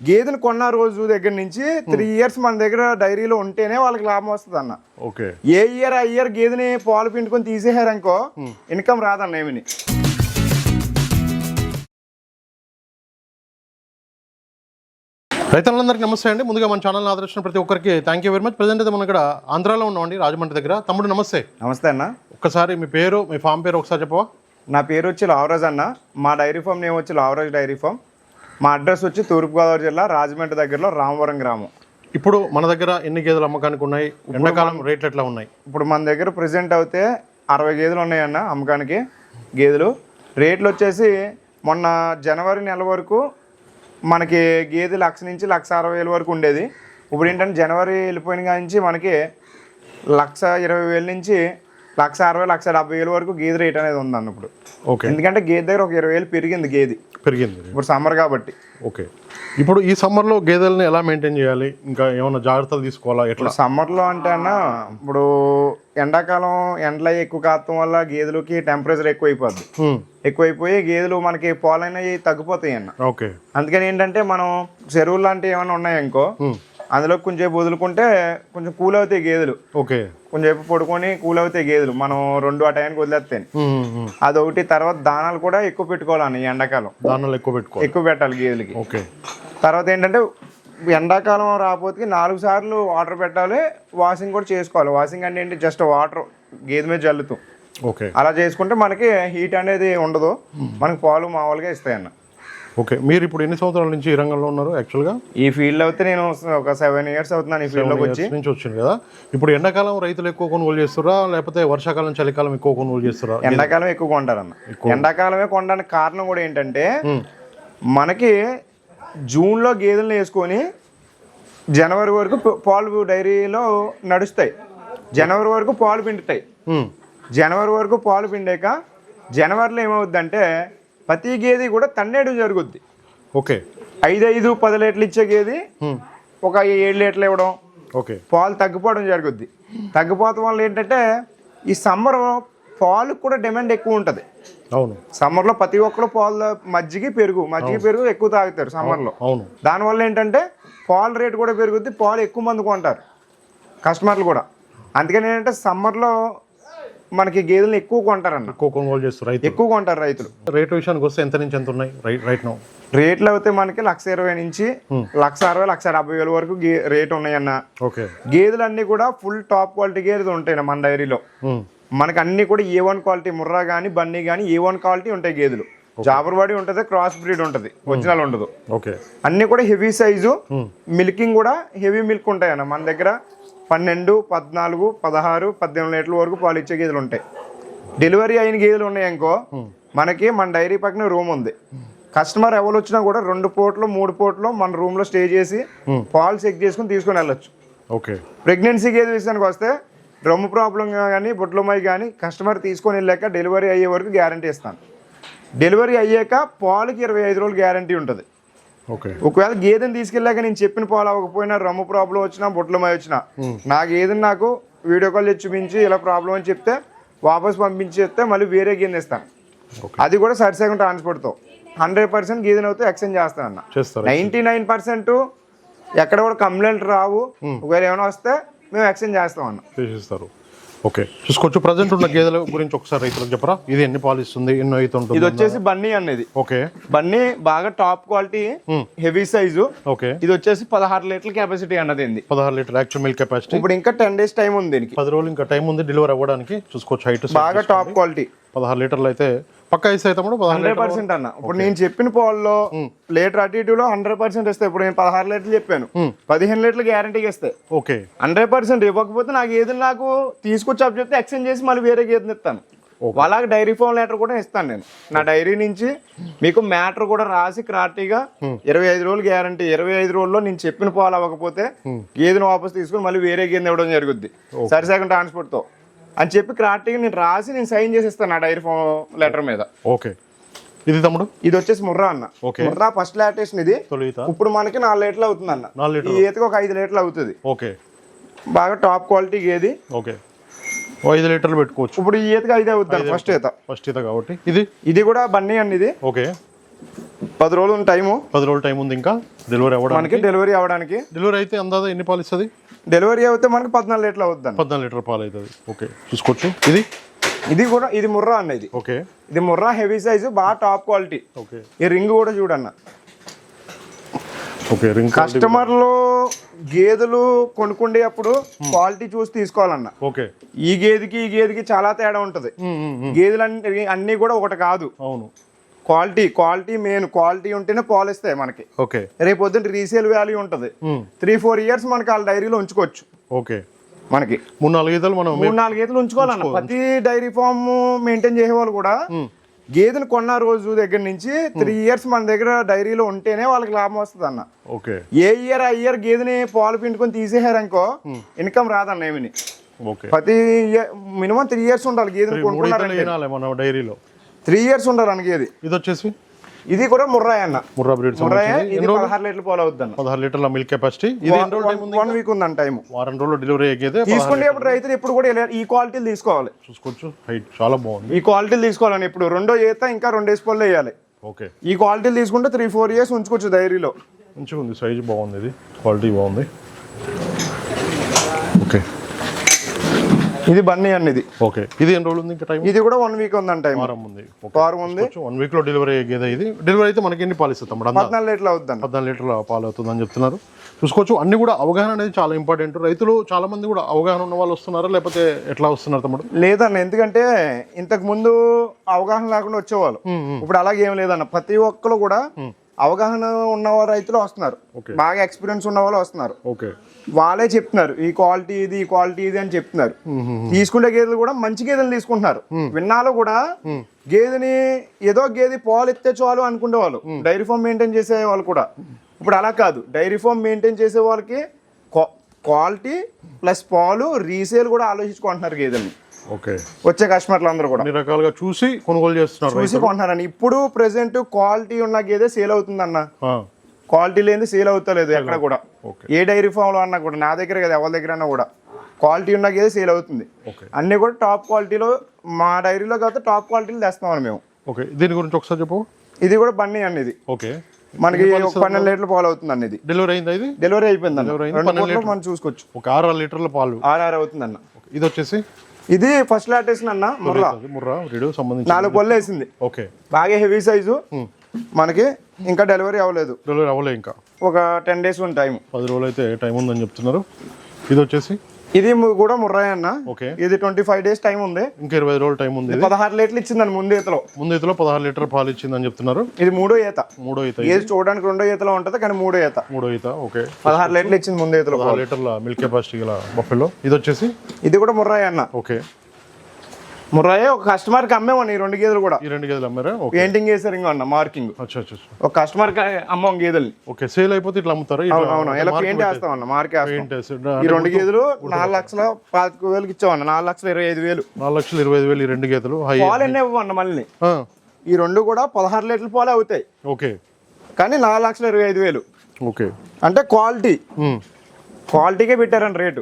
గేదెను కొన్న రోజు దగ్గర నుంచి 3 years మన దగ్గర డైరీలో ఉంటేనే వాళ్ళకి లాభం వస్తుంది అన్న. ఓకే. ఏ ఇయర్ ఆ ఇయర్ గేదెని పాలు పిండుకొని తీసేసారనుకో ఇన్కమ్ రాదన్న ఏమిని. రైతులందరికీ నమస్తే అండి. ముందుగా మన ఛానల్ ఆదరించిన ప్రతి ఒక్కరికి thank you very much. Present అయితే మనం ఇక్కడ ఆంధ్రాలో ఉన్నామండి, రాజమండ్రి దగ్గర. తమ్ముడు నమస్తే. నమస్తే అన్న. ఒక్కసారి మీ పేరు, మీ ఫామ్ పేరు ఒకసారి చెప్పవా? నా పేరు వచ్చి లావరాజ్ అన్న. మా డైరీ ఫామ్ నేమ్ వచ్చి లావరాజ్ డైరీ ఫామ్. మా అడ్రస్ వచ్చి తూర్పుగోదావరి జిల్లా రాజమండ్రి దగ్గరలో రామవరం గ్రామం. ఇప్పుడు మన దగ్గర ఎన్ని గేదెలు అమ్మకానికి ఉన్నాయి? ఎండాకాలం రేట్లు ఎట్లా ఉన్నాయి? ఇప్పుడు మన దగ్గర ప్రెసెంట్ అయితే 60 గేదెలు ఉన్నాయన్న అమ్మకానికి. గేదెలు రేట్లు వచ్చేసి మొన్న జనవరి నెల వరకు మనకి గేదె 1,00,000 నుంచి 1,60,000 వరకు ఉండేది. ఇప్పుడు ఏంటంటే జనవరి వెళ్ళిపోయిన నుంచి మనకి 1,20,000 నుంచి 1,60,000, 1,70,000 వరకు గేదె రేట్ అనేది ఉందన్న ఇప్పుడు. ఓకే. ఎందుకంటే గేదె దగ్గర ఒక 20,000 పెరిగింది ఇప్పుడు సమ్మర్ కాబట్టి. ఓకే. ఇప్పుడు ఈ సమ్మర్లో గేదెలని ఎలా మెయింటైన్ చేయాలి? ఇంకా ఏమైనా జాగ్రత్తలు తీసుకోవాలా? ఎట్లా సమ్మర్లో అంటే అన్న ఇప్పుడు ఎండాకాలం ఎండలు ఎక్కువ కావడం వల్ల గేదెలకి టెంపరేచర్ ఎక్కువైపోయి గేదెలు మనకి పాలైనవి తగ్గిపోతాయి అన్న. ఓకే. అందుకని ఏంటంటే మనం చెరువులు లాంటివి ఏమైనా ఉన్నాయనుకో అందులో కొంచెం వదులుకుంటే కొంచెం కూల్ అవుతాయి గేదెలు. ఓకే. కొంచెం పడుకొని కూల్ అవుతాయి గేదెలు. మనం 2 ఆ టైంకి వదిలేస్తాయి అదొకటి. తర్వాత దానాలు కూడా ఎక్కువ పెట్టుకోవాలని ఎండాకాలం. దానాలు ఎక్కువ పెట్టాలి గేదెలకి. ఓకే. తర్వాత ఏంటంటే ఎండాకాలం రాకపోతే 4 సార్లు వాటర్ పెట్టాలి. వాషింగ్ కూడా చేసుకోవాలి. వాషింగ్ అంటే ఏంటి, జస్ట్ వాటర్ గేదె మీద జల్లుతూ. ఓకే. అలా చేసుకుంటే మనకి హీట్ అనేది ఉండదు, మనకి పాలు మామూలుగా ఇస్తాయన్న. ఓకే. మీరు ఇప్పుడు ఎన్ని సంవత్సరాల నుంచి ఈ రంగంలో ఉన్నారు? యాక్చువల్గా ఈ ఫీల్డ్ అయితే నేను ఒక 7 years అవుతున్నాను ఈ ఫీల్డ్లోకి నుంచి వచ్చింది కదా. ఇప్పుడు ఎండాకాలం రైతులు ఎక్కువ కొనుగోలు చేస్తారా, లేకపోతే వర్షాకాలం చలికాలం ఎక్కువ కొనుగోలు చేస్తారా? ఎండాకాలం ఎక్కువ కొంటారన్న. ఎండాకాలమే కొనడానికి కారణం కూడా ఏంటంటే మనకి జూన్లో గేదెలను వేసుకొని జనవరి వరకు పాలు డైరీలో నడుస్తాయి. జనవరి వరకు పాలు పిండుతాయి. జనవరి వరకు పాలు పిండాక జనవరిలో ఏమవుద్దంటే ప్రతి గేదె కూడా తన్నేయడం జరుగుద్ది. ఓకే. 5, 10 లీటర్లు ఇచ్చే గేదె ఒక 7 లీటర్లు ఇవ్వడం. ఓకే. పాలు తగ్గిపోవడం జరుగుద్ది. తగ్గిపోవడం వల్ల ఏంటంటే ఈ సమ్మర్ పాలకు కూడా డిమాండ్ ఎక్కువ ఉంటుంది. అవును. సమ్మర్లో ప్రతి ఒక్కరు పాలు మజ్జిగ పెరుగు ఎక్కువ తాగుతారు సమ్మర్లో. అవును. దానివల్ల ఏంటంటే పాలు రేటు కూడా పెరుగుద్ది, పాలు ఎక్కువ మంది కొంటారు కస్టమర్లు కూడా. అందుకని ఏంటంటే సమ్మర్లో మనకి గేదెలను ఎక్కువ కొంటారన్న. ఎక్కువ కొనుగోలు చేస్తారు రైతులు, ఎక్కువ కొంటారు రైతులు. రేట్ విషయానికి వస్తే ఎంత నుంచి ఎంత ఉన్నాయి రైట్ నౌ? రేట్లు అయితే మనకి 1,20,000 నుంచి 1,60,000, 1,70,000 వరకు రేట్ ఉన్నాయన్న. ఓకే. గేదెలు అన్ని కూడా ఫుల్ టాప్ క్వాలిటీ గేదెలు ఉంటాయి మన డైరీలో. మనకి అన్ని కూడా A1 క్వాలిటీ, ముర్రా కానీ బన్నీ కానీ A1 క్వాలిటీ ఉంటాయి గేదెలు. జాబర్వాడి ఉంటుంది, క్రాస్ బ్రీడ్ ఉంటుంది, ఒరిజినల్ ఉండదు. ఓకే. అన్ని కూడా హెవీ సైజు, మిల్కింగ్ కూడా హెవీ మిల్క్ ఉంటాయన్న. మన దగ్గర 12, 14, 16, 18 లీటర్ల వరకు పాలు ఇచ్చే గేదెలు ఉంటాయి. డెలివరీ అయిన గేదెలు ఉన్నాయనుకో మనకి మన డైరీ పక్కన రూమ్ ఉంది. కస్టమర్ ఎవరు వచ్చినా కూడా 2 పూటలు 3 పూటలు మన రూమ్లో స్టే చేసి పాలు చెక్ చేసుకుని తీసుకుని వెళ్ళొచ్చు. ఓకే. ప్రెగ్నెన్సీ గేదె విషయానికి వస్తే రొమ్ము ప్రాబ్లం కానీ బొట్లమై కానీ కస్టమర్ తీసుకొని వెళ్ళాక డెలివరీ అయ్యే వరకు గ్యారంటీ ఇస్తాను. డెలివరీ అయ్యాక పాలకి 25 రోజులు గ్యారంటీ ఉంటుంది. ఓకే. ఒకవేళ గేదెని తీసుకెళ్ళాక నేను చెప్పిన పాలు అవ్వకపోయినా, రొమ్ము ప్రాబ్లం వచ్చినా, బొట్లమై వచ్చినా నా గేదెని నాకు వీడియో కాల్ చేసి చూపించి ఇలా ప్రాబ్లం అని చెప్తే వాపస్ పంపించేస్తే మళ్ళీ వేరే గేదెని ఇస్తాను. అది కూడా సరిసగం ట్రాన్స్పోర్ట్తో 100% గేదెని అయితే ఎక్స్చేంజ్ చేస్తాను అన్న. 99% ఎక్కడ కూడా కంప్లైంట్ రావు. ఒకవేళ ఏమైనా వస్తే మేము ఎక్స్చేంజ్ చేస్తాం అన్న. చేసిస్తారు. ఓకే. చూసుకోవచ్చు. ప్రజెంట్ ఉన్న గేదెల గురించి ఒకసారి రైతులకు చెప్పరా? ఇది ఎన్ని పాలు ఇస్తుంది, ఎన్నో అయితే ఉంటుంది? ఇది వచ్చేసి బన్నీ అనేది. ఓకే. బన్నీ బాగా top quality, heavy size. Okay. ఇది వచ్చేసి 16 లీటర్ల కెపాసిటీ అన్నది. 16 లీటర్ యాక్చువల్ మిల్క్ కెపాసిటీ. ఇప్పుడు ఇంకా 10 days టైం ఉంది దీనికి. 10 రోజులు ఇంకా టైం ఉంది డెలివరీ అవ్వడానికి. చూసుకోవచ్చు. హైట్ బాగా టాప్ క్వాలిటీ. 16 లీటర్లు అయితే పక్కా ఇస్తే 100% అన్న. ఇప్పుడు నేను చెప్పిన పాల్లో లీటర్ అటు ఇటులో 100% ఇస్తాయి. ఇప్పుడు నేను 16 లీటర్లు చెప్పాను, 15 లీటర్లు గ్యారంటీగా ఇస్తాయి. ఓకే. 100% ఇవ్వకపోతే నాకు గేదెలు నాకు తీసుకొచ్చి అప్ చెప్తే ఎక్స్చేంజ్ చేసి మళ్ళీ వేరే గేదెని ఇస్తాను. అలాగే డైరీ ఫామ్ లెటర్ కూడా ఇస్తాను నేను. నా డైరీ నుంచి మీకు మ్యాటర్ కూడా రాసి క్లారిటీగా 25 రోజులు గ్యారంటీ. 25 రోజుల్లో నేను చెప్పిన పాలు అవ్వకపోతే గేదెను వాపస్ తీసుకుని మళ్ళీ వేరే గేదెని ఇవ్వడం జరుగుద్ది సరిసగం ట్రాన్స్పోర్ట్తో అని చెప్పి క్లారిటీగా నేను రాసి నేను సైన్ చేసి ఇస్తాను నా డైరీ ఫామ్ లెటర్ మీద. ఓకే. ఇది తమ్ముడు ఇది వచ్చేసి ముర్రా అన్న. ముర్రా ఫస్ట్ లాటేషన్ ఇది. ఇప్పుడు మనకి 4 లీటర్లు అవుతుంది అన్న. ఈ ఈతకి ఒక 5 లీటర్లు అవుతుంది. ఓకే. బాగా టాప్ క్వాలిటీ గేది. ఓకే. 5 లీటర్లు పెట్టుకోవచ్చు. ఇప్పుడు ఈ ఈతకి 5 అవుతుంది ఫస్ట్ ఈత కాబట్టి ఇది కూడా బన్నీ అండి ఇది. ఓకే. 10 రోజులు టైము. 10 రోజులు టైం ఉంది ఇంకా డెలివరీ అవ్వడానికి. మనకి డెలివరీ అవ్వడానికి. డెలివరీ అయితే అందాదా ఎన్ని పాలు ఇస్తుంది? డెలివరీ అయితే మనకి 14 లీటర్లు అవుతుంది. 14 లీటర్ పాలు అవుతుంది. ఓకే, చూసుకోవచ్చు. ఇది ముర్రా అన్న. ఇది ఓకే, ఇది ముర్రా హెవీ సైజు, బాగా టాప్ క్వాలిటీ. ఓకే, ఈ రింగ్ కూడా చూడన్న. Okay, ring. కస్టమర్లు గేదెలు కొనుక్కునేటప్పుడు క్వాలిటీ చూసి తీసుకోవాలన్న. ఓకే, ఈ గేదెకి చాలా తేడా ఉంటది. గేదెలు అన్ని కూడా ఒకటి కాదు. అవును, క్వాలిటీ మెయిన్. క్వాలిటీ ఉంటేనే పాలు ఇస్తాయి మనకి. ఓకే, రేపు పొద్దున్న రీసేల్ వాల్యూ ఉంటది. 3-4 ఇయర్స్ మనకి వాళ్ళ డైరీలో ఉంచుకోవచ్చు. ఓకే, మనకి 3-4 గేదెలు మనం 3-4 గేదెలు ఉంచుకోవాలన్న. ప్రతి డైరీ ఫామ్ మెయింటైన్ చేసే వాళ్ళు కూడా గేదెను కొన్న రోజు దగ్గర నుంచి 3 ఇయర్స్ మన దగ్గర డైరీలో ఉంటేనే వాళ్ళకి లాభం వస్తుంది అన్న. ఓకే, ఏ ఇయర్ ఆ ఇయర్ గేదెని పాలు పిండుకొని తీసేసారనుకో ఇన్కమ్ రాదన్న. ఏమిని ప్రతి మినిమం 3 ఇయర్స్ ఉండాలి గేదెని కొనుక్కున్నారంటే. మన డైరీలో 3 ఇయర్స్ ఉండాలి అన్న గేది. ఇది వచ్చేసి ఇది కూడా ముర్రాయ్ అన్న. ముర్రా బ్రీడ్. 16 లీటర్ల పాలు అవుద్ది అన్న. 16 లీటర్ల మిల్క్ కెపాసిటీ. ఇది 1 వీక్ ఉందన్న టైం. వారం రోజులు డెలివరీ అయ్యేది. తీసుకునేప్పుడు రైతులు ఎప్పుడు కూడా ఈ క్వాలిటీలు తీసుకోవాలి. చూసుకోవచ్చు, హైట్ చాలా బాగుంది. ఈ క్వాలిటీలు తీసుకోవాలని ఇప్పుడు 2వ ఈత ఇంకా 2 డేస్ పళ్ళు వేయాలి. ఓకే, ఈ క్వాలిటీలు తీసుకుంటే 3-4 ఇయర్స్ ఉంచుకోవచ్చు డైరీలో. మంచిగా ఉంది, సైజ్ బాగుంది, ఇది క్వాలిటీ బాగుంది. ఓకే, ఇది బన్నీ అన్న. ఇది ఓకే, ఇది ఎన్ని రోజులు ఉంది ఇంకా టైం? ఇది కూడా 1 వీక్ ఉందంట టైం. వారం ఉంది. 1 వీక్ లో డెలివరీ అయ్యేది. ఇది డెలివరీ అయితే మనకి ఎన్ని పాలు ఇస్తాం? 14 లీటర్లు అవుతుంది. 14 లీటర్ల పాలు అవుతుందని చెప్తున్నారు. చూసుకోవచ్చు. అన్ని కూడా అవగాహన అనేది చాలా ఇంపార్టెంట్. రైతులు చాలా మంది కూడా అవగాహన ఉన్న వాళ్ళు వస్తున్నారా లేకపోతే ఎట్లా వస్తున్నారు తమ్ముడు? లేదన్న, ఎందుకంటే ఇంతకు ముందు అవగాహన లేకుండా వచ్చేవాళ్ళు. ఇప్పుడు అలాగే ఏం లేదన్న. ప్రతి ఒక్కరు కూడా అవగాహన ఉన్న రైతులు వస్తున్నారు. బాగా ఎక్స్పీరియన్స్ ఉన్న వాళ్ళు వస్తున్నారు. ఓకే, వాళ్ళే చెప్తున్నారు ఈ క్వాలిటీ ఇది అని చెప్తున్నారు. తీసుకునే గేదెలు కూడా మంచి గేదెలు తీసుకుంటున్నారు. విన్నాలో కూడా గేదెని ఏదో గేదె పాలు ఇస్తే చాలు అనుకునే వాళ్ళు, డైరీ ఫామ్ మెయింటైన్ చేసే వాళ్ళు కూడా. ఇప్పుడు అలా కాదు. డైరీ ఫామ్ మెయింటైన్ చేసే వాళ్ళకి క్వాలిటీ ప్లస్ పాలు రీసేల్ కూడా ఆలోచించుకుంటున్నారు గేదెల్ని. ఓకే, వచ్చే కస్టమర్లు అందరూ కూడా అన్ని రకాలుగా చూసి కొనుగోలు చేస్తున్నారు, చూసి కొంటున్నారని. ఇప్పుడు ప్రెసెంట్ క్వాలిటీ ఉన్న గేదె సేల్ అవుతుందన్న. క్వాలిటీ లేని సేల్ అవుతలేదు ఎక్కడ కూడా. ఏ డైరీ ఫామ్ లో అన్నా కూడా, నా దగ్గర కదా ఎవరి దగ్గర అన్నా కూడా క్వాలిటీ ఉన్న గేదె సేల్ అవుతుంది. అన్ని కూడా టాప్ క్వాలిటీలో మా డైరీలో కాబట్టి టాప్ క్వాలిటీలు తెస్తామని మేము. ఓకే, దీని గురించి ఒకసారి చెప్పు. ఇది కూడా బన్నీ అన్న. ఇది ఓకే, మనకి 12 లీటర్ల పాలు అవుతుంది అన్న. ఇది డెలివరీ అయింది. ఇది డెలివరీ అయిపోయింది. మనం చూసుకోవచ్చు. ఒక 6 లీటర్ల పాలు 6 అవుతుంది అన్న. ఇది వచ్చేసి ఇది ఫస్ట్ లాటేషన్ అన్న. ముర్రా 4 పళ్ళు వేసింది. ఓకే, బాగా హెవీ సైజు. మనకి ఇంకా డెలివరీ అవ్వలేదు. డెలివరీ అవ్వలేదు ఇంకా. ఒక 10 డేస్ ఉంది టైం. 10 రోజులు అయితే టైం ఉందని చెప్తున్నారు. ఇది వచ్చేసి ఇది కూడా ముర్రాయ్ అన్న. ఓకే, ఇది 25 డేస్ టైం ఉంది. ఇంకా 20 రోజులు టైం ఉంది. 16 లీటర్లు ఇచ్చిందని ముందు ఈతలో 16 లీటర్ పాలు ఇచ్చిందని చెప్తున్నారు. ఇది 3వ ఈత. ఇది చూడడానికి 2వ ఈతలో ఉంటది కానీ 3వ ఈత. ఓకే, 16 లీటర్లు ఇచ్చింది ముందు ఈతలో. 16 లీటర్ల మిల్క్ కెపాసిటీ గల బఫెలో. ఇది వచ్చేసి ఇది కూడా ముర్రాయ్ అన్న. ఓకే, ముర్రాయే. ఒక కస్టమర్ కి అమ్మేమన్నా ఈ 2 గేదెలు కూడా. ఈ 2 గేదెలు అమ్మారా? పెయింటింగ్ చేశారు ఇంకా అన్న, మార్కింగ్. ఒక కస్టమర్ కి అమ్మాం గేదెలు. ఓకే, సేల్ అయిపోతే ఇట్లా అమ్ముతారు. అవును, ఇలా పెయింట్ వేస్తాం అన్న, మార్క్ వేస్తాం. ఈ 2 గేదెలు 4,25,000 ఇచ్చామన్న. 4,25,000. 4,25,000 ఈ 2 గేదెలు. పాలు ఎన్ని ఇవ్వన్న మళ్ళీ. ఈ 2 కూడా 16 లీటర్ల పాలు అవుతాయి. ఓకే, కానీ 4,25,000. ఓకే, అంటే క్వాలిటీకే పెట్టారని రేటు.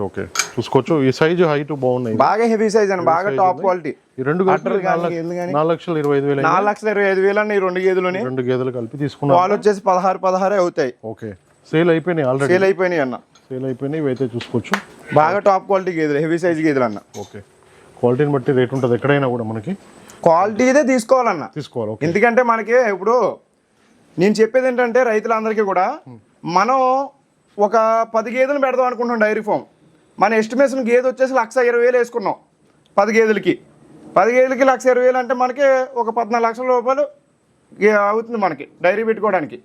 ఓకే, చూసుకోవచ్చు. ఈ సైజు హైట్ బాగున్నాయి. బాగా హెవీ సైజ్ అని, బాగా టాప్ క్వాలిటీ. ఈ 2 గేదెలు 4,25,000 4,25,000 అన్న. ఈ 2 గేదెలని 2 గేదెలు కలిపి తీసుకున్నారు. పాలు వచ్చేసి 16 అవుతాయి. ఓకే, సేల్ అయిపోయినాయి. ఆల్రెడీ సేల్ అయిపోయినాయి అన్న. సేల్ అయిపోయినాయి. ఇవైతే చూసుకోవచ్చు. బాగా టాప్ క్వాలిటీ గేదెలు, హెవీ సైజ్ గేదెలు అన్న. ఓకే, క్వాలిటీని బట్టి రేట్ ఉంటుంది ఎక్కడైనా కూడా. మనకి క్వాలిటీ ఇదే తీసుకోవాలన్న. తీసుకోవాలి. ఎందుకంటే మనకి ఇప్పుడు నేను చెప్పేది ఏంటంటే రైతులందరికీ కూడా, మనం ఒక 10 గేదెలు పెడదాం అనుకుంటున్నాం డైరీ ఫామ్. మన ఎస్టిమేషన్ గేదె వచ్చేసి 1,20,000 వేసుకున్నాం 10 గేదెలకి. 10 గేదెలకి 1,20,000 అంటే మనకి ఒక 14 లక్షల రూపాయలు అవుతుంది మనకి డైరీ పెట్టుకోవడానికి.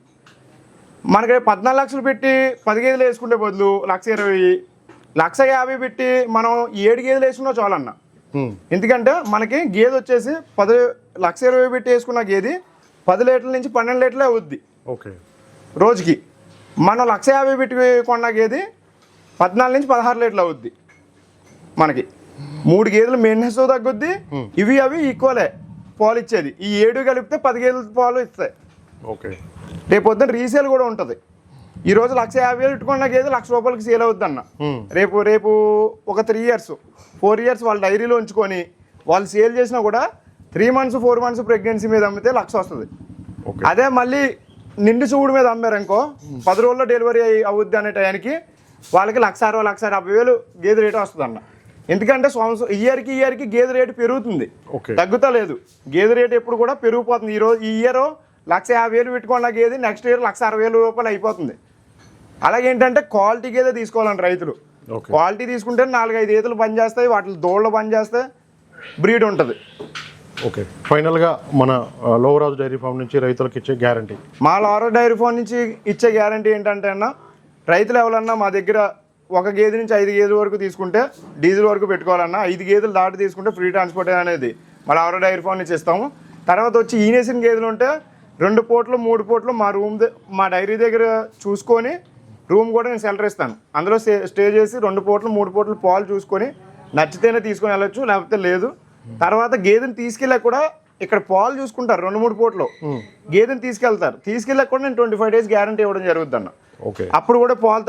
మనకి 14 లక్షలు పెట్టి 10 గేదెలు వేసుకుంటే బదులు 1,20,000, 1,50,000 పెట్టి మనం 7 గేదెలు వేసుకున్నా చాలన్న. ఎందుకంటే మనకి గేదె వచ్చేసి 1,20,000 పెట్టి వేసుకున్న గేదె 10 లీటర్ల నుంచి 12 లీటర్లే అవుద్ది. ఓకే, రోజుకి. మనం 1,50,000 పెట్టి కొన్న గేదె 14 నుంచి 16 లీటర్లు అవుద్ది మనకి. 3 గేదెలు మెయింటెనెన్స్ తగ్గుద్ది. ఇవి అవి ఈక్వలే పాలు ఇచ్చేది. ఈ 7 కలిపితే 10 గేదెలు పాలు ఇస్తాయి. ఓకే, రేపు పొద్దున్న రీసేల్ కూడా ఉంటుంది. ఈ రోజు 1,50,000 పెట్టుకున్న గేదె ₹1,00,000 సేల్ అవుద్ది అన్న. రేపు ఒక 3 ఇయర్స్ 4 ఇయర్స్ వాళ్ళ డైరీలో ఉంచుకొని వాళ్ళు సేల్ చేసినా కూడా 3 మంత్స్ 4 మంత్స్ ప్రెగ్నెన్సీ మీద అమ్మితే 1,00,000 వస్తుంది. అదే మళ్ళీ నిండు చూడు మీద అమ్మారనుకో 10 రోజుల్లో డెలివరీ అవుద్ది అనే టైంకి వాళ్ళకి 1,60,000 గేదె రేటు వస్తుంది అన్న. ఎందుకంటే ఇయర్కి గేదె రేటు పెరుగుతుంది, తగ్గుతా లేదు. గేదె రేటు ఎప్పుడు కూడా పెరిగిపోతుంది. ఈ ఇయర్ 1,50,000 పెట్టుకున్న గేదె నెక్స్ట్ ఇయర్ 1,60,000 అయిపోతుంది. అలాగేంటంటే క్వాలిటీ గేదె తీసుకోవాలండి రైతులు. క్వాలిటీ తీసుకుంటే 4-5 ఈతలు పనిచేస్తాయి, వాటి దోళ్ళు పనిచేస్తాయి, బ్రీడ్ ఉంటుంది. ఓకే, ఫైనల్గా మన లోవరాజు డైరీ ఫామ్ నుంచి రైతులకు ఇచ్చే గ్యారంటీ? మా లోవరాజు డైరీ ఫామ్ నుంచి ఇచ్చే గ్యారంటీ ఏంటంటే అన్న, రైతులు ఎవరన్నా మా దగ్గర 1 గేదె నుంచి 5 గేదెల వరకు తీసుకుంటే డీజిల్ వరకు పెట్టుకోవాలన్నా, 5 గేదెలు దాటి తీసుకుంటే ఫ్రీ ట్రాన్స్పోర్ట్ అనేది మా లోవరాజు డైరీ ఫామ్ నుంచి ఇస్తాము. తర్వాత వచ్చి ఈనేసిన గేదెలు ఉంటే 2 పూటలు 3 పూటలు మా డైరీ దగ్గర చూసుకొని రూమ్ కూడా నేను సెలర్ ఇస్తాను. అందులో స్టే చేసి 2 పూటలు 3 పూటలు పాలు చూసుకొని నచ్చితేనే తీసుకొని వెళ్ళొచ్చు, లేకపోతే లేదు. తర్వాత గేదెని తీసుకెళ్ళాక కూడా ఇక్కడ పాలు చూసుకుంటారు 2-3 పూటలు, గేదెని తీసుకెళ్ళాక కూడా నేను 25 days గ్యారంటీ ఇవ్వడం జరుగుతుంది అన్న. అప్పుడు కూడా పాలు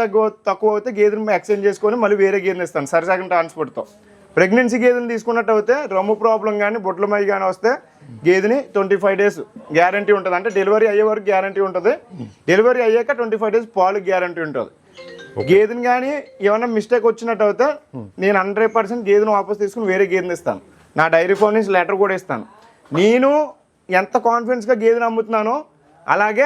తక్కువ అయితే గేదెని ఎక్స్చేంజ్ చేసుకొని మళ్ళీ వేరే గేదెని ఇస్తాను సరిసగం ట్రాన్స్పోర్ట్తో. ప్రెగ్నెన్సీ గేదెని తీసుకున్నట్టు అయితే రొమ్ము ప్రాబ్లం కానీ బొట్లమై కానీ వస్తే గేదెని 25 days గ్యారంటీ ఉంటుంది. అంటే డెలివరీ అయ్యే వరకు గ్యారంటీ ఉంటుంది, డెలివరీ అయ్యాక 25 days పాలు గ్యారంటీ ఉంటుంది. గేదెని కానీ ఏమైనా మిస్టేక్ వచ్చినట్టు అయితే నేను 100% గేదెని వాపస్ తీసుకుని వేరే గేదెని ఇస్తాను. నా డైరీ ఫామ్ నుంచి లెటర్ కూడా ఇస్తాను. నేను ఎంత కాన్ఫిడెన్స్గా గేదెని అమ్ముతున్నానో అలాగే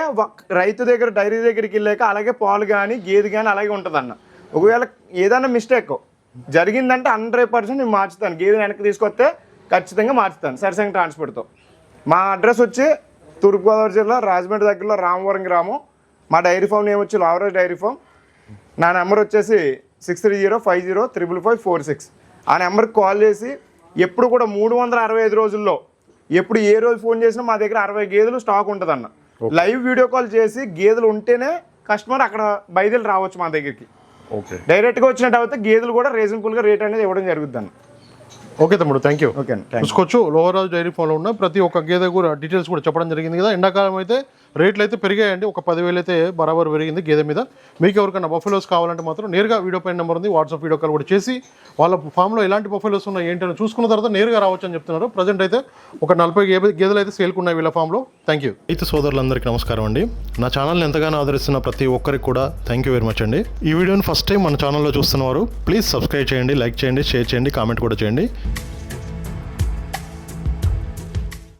రైతు దగ్గర డైరీ దగ్గరికి వెళ్ళాక అలాగే పాలు కానీ గేదె కానీ అలాగే ఉంటుంది అన్న. ఒకవేళ ఏదైనా మిస్టేక్ జరిగిందంటే 100% నేను మార్చుతాను. గేదెని వెనక్కి తీసుకొస్తే ఖచ్చితంగా మార్చుతాను సరిసంగ ట్రాన్స్పోర్ట్తో. మా అడ్రస్ వచ్చి తూర్పుగోదావరి జిల్లా రాజమండ్రి దగ్గరలో రామవరం గ్రామం. మా డైరీ ఫామ్ నేమ్ వచ్చి లోవరాజ్ డైరీ ఫామ్. నా నెంబర్ వచ్చేసి 6305055546. ఆ నెంబర్కి కాల్ చేసి ఎప్పుడు కూడా 365 రోజుల్లో ఎప్పుడు ఏ రోజు ఫోన్ చేసినా మా దగ్గర 60 గేదెలు స్టాక్ ఉంటుంది అన్న. లైవ్ వీడియో కాల్ చేసి గేదెలు ఉంటేనే కస్టమర్ అక్కడ బయలుదేరి రావచ్చు మా దగ్గరికి. డైరెక్ట్గా వచ్చినట్టు అయితే గేదెలు కూడా రీజనబుల్గా రేట్ అనేది ఇవ్వడం జరుగుతుంది అన్న. ఓకే తమ్ముడు, థ్యాంక్ యూ. ఓకే, చూసుకోవచ్చు లోవరాజు డైరీ ఫామ్లో ఉన్న ప్రతి ఒక్క గేదె కూడా డీటెయిల్స్ కూడా చెప్పడం జరిగింది కదా. ఎండాకాలం అయితే రేట్లు అయితే పెరిగాయండి, ఒక 10,000 అయితే బరాబర్ పెరిగింది గేదె మీద. మీకు ఎవరికైనా బఫెలోస్ కావాలంటే మాత్రం నేరుగా వీడియో పైన నెంబర్ ఉంది, వాట్సాప్ వీడియో కాల్ కూడా చేసి వాళ్ళ ఫామ్లో ఎలాంటి బఫెలోస్ ఉన్నాయి ఏంటని చూసుకున్న తర్వాత నేరుగా రావచ్చు అని చెప్తున్నారు. ప్రజెంట్ అయితే ఒక 40 గేదెలు అయితే సేల్కి ఉన్నాయి వీళ్ళ ఫామ్లో. Thank you. రైతు సోదరులందరికీ నమస్కారం అండి. నా ఛానల్ని ఎంతగానో ఆదరిస్తున్న ప్రతి ఒక్కరికి కూడా థ్యాంక్ యూ వెరీ మచ్ అండి. ఈ వీడియోని ఫస్ట్ టైం మన ఛానల్లో చూస్తున్నవారు ప్లీజ్ సబ్స్క్రైబ్ చేయండి, లైక్ చేయండి, షేర్ చేయండి, కామెంట్ కూడా చేయండి.